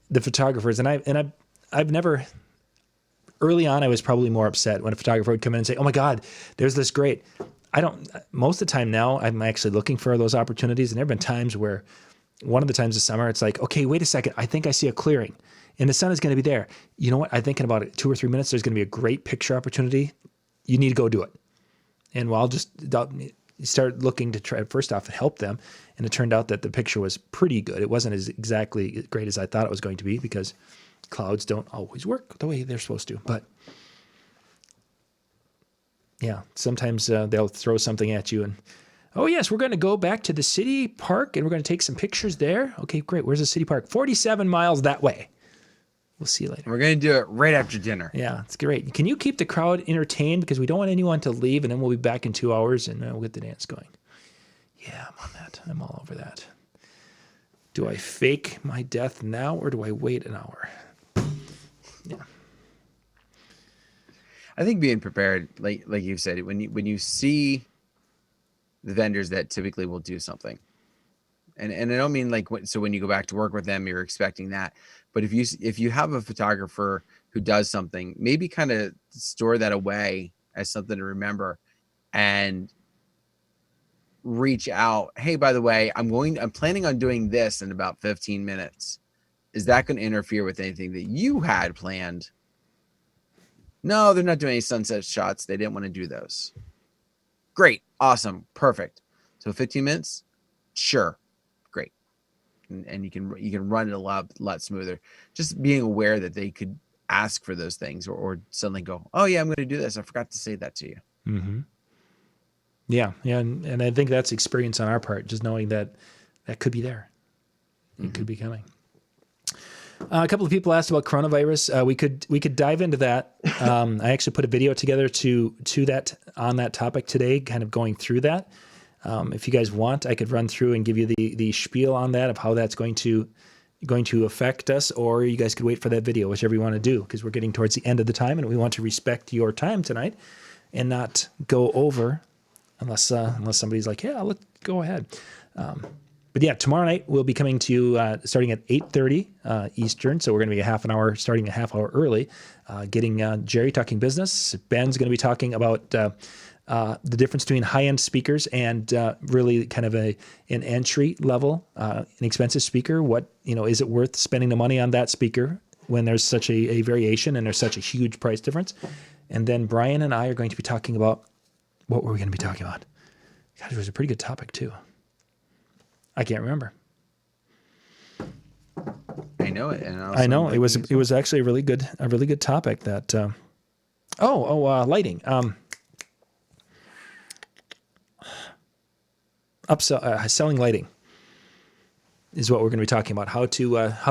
the photographers. And I've never, early on, I was probably more upset when a photographer would come in and say, "Oh my God, there's this great." Most of the time now, I'm actually looking for those opportunities. And there have been times where, one of the times this summer, it's like, okay, wait a second, I think I see a clearing and the sun is going to be there. You know what? I think in about 2 or 3 minutes, there's going to be a great picture opportunity. You need to go do it. And I'll just start looking to try, first off, help them. And it turned out that the picture was pretty good. It wasn't as exactly great as I thought it was going to be because clouds don't always work the way they're supposed to. But yeah, sometimes they'll throw something at you and, oh yes, we're going to go back to the city park and we're going to take some pictures there. Okay, great. Where's the city park? 47 miles that way. We'll see you later. We're going to do it right after dinner. Yeah, it's great. Can you keep the crowd entertained? Because we don't want anyone to leave, and then we'll be back in 2 hours, and we'll get the dance going. Yeah, I'm on that. I'm all over that. Do I fake my death now, or do I wait an hour? Yeah. I think being prepared, like you've said, when you see the vendors that typically will do something, and I don't mean when you go back to work with them, you're expecting that. But if you have a photographer who does something, maybe kind of store that away as something to remember, and reach out. Hey, by the way, I'm planning on doing this in about 15 minutes. Is that going to interfere with anything that you had planned? No, they're not doing any sunset shots. They didn't want to do those. Great. Awesome. Perfect. So 15 minutes? Sure. Great. And you can run it a lot smoother. Just being aware that they could ask for those things or suddenly go, oh yeah, I'm going to do this. I forgot to say that to you. Mm-hmm. Yeah. And I think that's experience on our part, just knowing that could be there. It could be coming. A couple of people asked about coronavirus. We could dive into that. I actually put a video together to that on that topic today, kind of going through that. If you guys want, I could run through and give you the spiel on that of how that's going to affect us, or you guys could wait for that video, whichever you want to do, because we're getting towards the end of the time, and we want to respect your time tonight and not go over unless somebody's like, yeah, let's go ahead. But yeah, tomorrow night we'll be coming to you starting at 8:30 Eastern. So we're going to be starting a half hour early, getting Jerry talking business. Ben's going to be talking about the difference between high-end speakers and really kind of an entry level, inexpensive speaker. What, is it worth spending the money on that speaker when there's such a variation and there's such a huge price difference? And then Brian and I are going to be talking about, what were we going to be talking about? God, it was a pretty good topic too. I can't remember. I know it, and I know it was actually a really good topic. That lighting. Selling lighting is what we're going to be talking about. How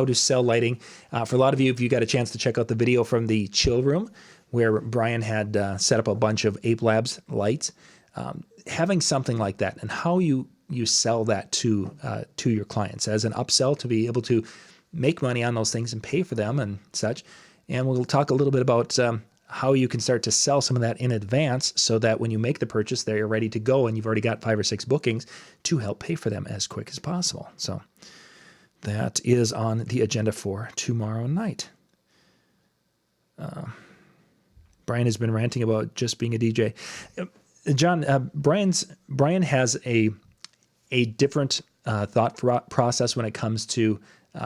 to sell lighting. For a lot of you, if you got a chance to check out the video from the chill room, where Brian had set up a bunch of Ape Labs lights, having something like that, and how you sell that to your clients as an upsell to be able to make money on those things and pay for them and such. And we'll talk a little bit about how you can start to sell some of that in advance so that when you make the purchase, they're ready to go and you've already got 5 or 6 bookings to help pay for them as quick as possible. So that is on the agenda for tomorrow night. Brian has been ranting about just being a DJ. John, Brian has a different thought process when it comes to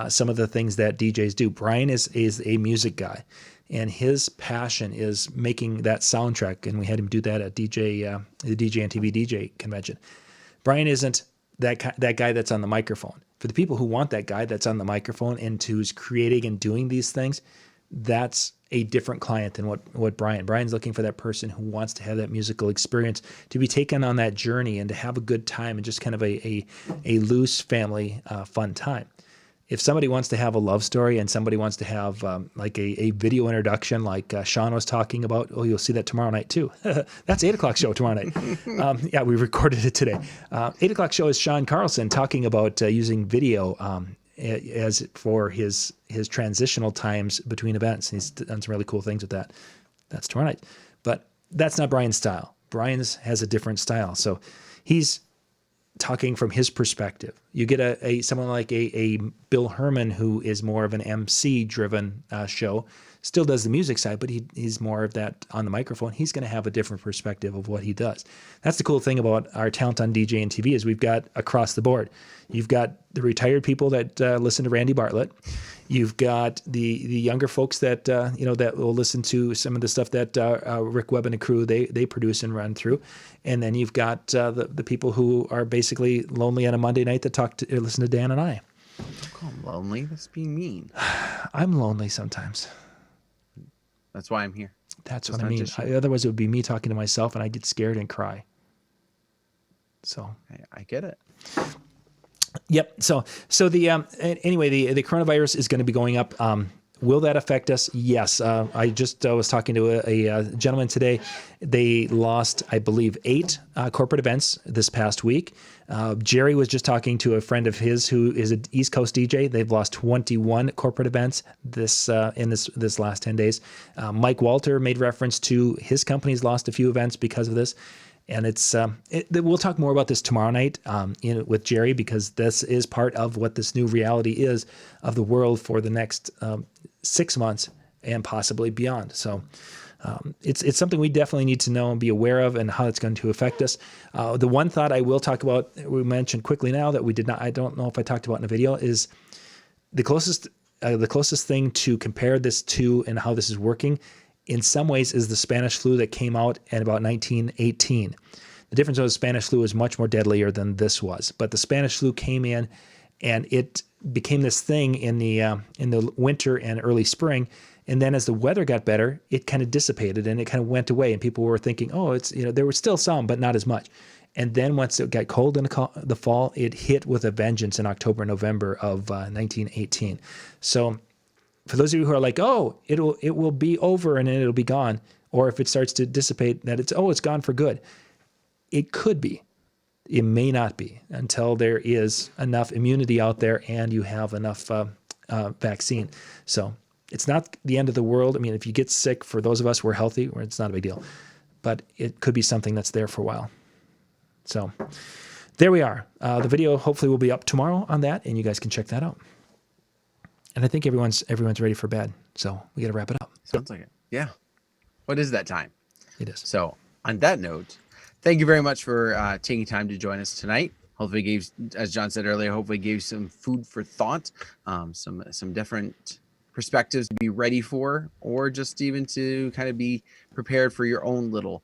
some of the things that DJs do. Brian is a music guy, and his passion is making that soundtrack. And we had him do that at the DJNTV DJ convention. Brian isn't that guy that's on the microphone. For the people who want that guy that's on the microphone and who's creating and doing these things, that's a different client than what Brian's looking for, that person who wants to have that musical experience, to be taken on that journey and to have a good time and just kind of a loose family fun time. If somebody wants to have a love story and somebody wants to have like a video introduction like Sean was talking about, you'll see that tomorrow night too. That's 8 o'clock show tomorrow night. Yeah, we recorded it today. 8 o'clock show is Sean Carlson talking about using video as for his transitional times between events. He's done some really cool things with that. That's tomorrow night. But that's not Brian's style. Brian's has a different style. So he's talking from his perspective. You get someone like a Bill Herman, who is more of an MC driven show, still does the music side, but he's more of that on the microphone. He's going to have a different perspective of what he does. That's the cool thing about our talent on DJNTV is we've got across the board. You've got the retired people that listen to Randy Bartlett. You've got the younger folks that that will listen to some of the stuff that Rick Webb and the crew they produce and run through, and then you've got the people who are basically lonely on a Monday night that listen to Dan and I. Don't call them lonely. That's being mean. I'm lonely sometimes. That's why I'm here. That's what I mean. Otherwise, it would be me talking to myself, and I get scared and cry. So I get it. Yep. So anyway, the coronavirus is going to be going up. Will that affect us? Yes. I just was talking to a gentleman today. They lost, I believe, 8 corporate events this past week. Jerry was just talking to a friend of his who is an East Coast DJ. They've lost 21 corporate events in this last 10 days. Mike Walter made reference to his company's lost a few events because of this. And we'll talk more about this tomorrow night with Jerry, because this is part of what this new reality is of the world for the next 6 months and possibly beyond. So it's something we definitely need to know and be aware of, and how it's going to affect us. The one thought I will talk about, we mentioned quickly now that we did not, I don't know if I talked about in the video, is the closest thing to compare this to and how this is working in some ways is the Spanish flu that came out in about 1918. The difference was Spanish flu was much more deadlier than this was, but the Spanish flu came in and it became this thing in the winter and early spring. And then as the weather got better, it kind of dissipated and it kind of went away, and people were thinking, there were still some, but not as much. And then once it got cold in the fall, it hit with a vengeance in October, November of 1918. So for those of you who are like, oh, it will be over and then it'll be gone, or if it starts to dissipate, that it's gone for good. It could be. It may not be until there is enough immunity out there and you have enough vaccine. So it's not the end of the world. I mean, if you get sick, for those of us who are healthy, it's not a big deal. But it could be something that's there for a while. So there we are. The video hopefully will be up tomorrow on that, and you guys can check that out. And I think everyone's ready for bed, so we got to wrap it up. Sounds like it. Yeah. What is that time? It is. So on that note, thank you very much for taking time to join us tonight. Hopefully gave, as John said earlier, hopefully gave some food for thought, some different perspectives to be ready for, or just even to kind of be prepared for your own little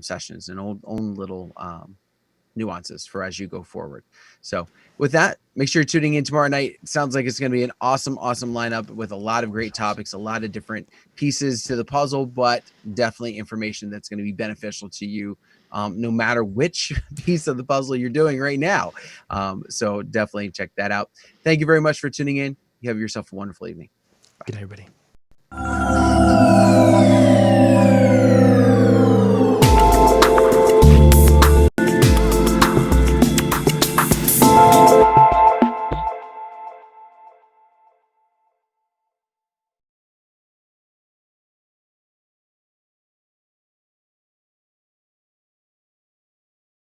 sessions and own little nuances for as you go forward. So with that, make sure you're tuning in tomorrow night. It sounds like it's going to be an awesome lineup with a lot of great topics, a lot of different pieces to the puzzle, but definitely information that's going to be beneficial to you, no matter which piece of the puzzle you're doing right now. So definitely check that out. Thank you very much for tuning in. You have yourself a wonderful evening. Good night, everybody.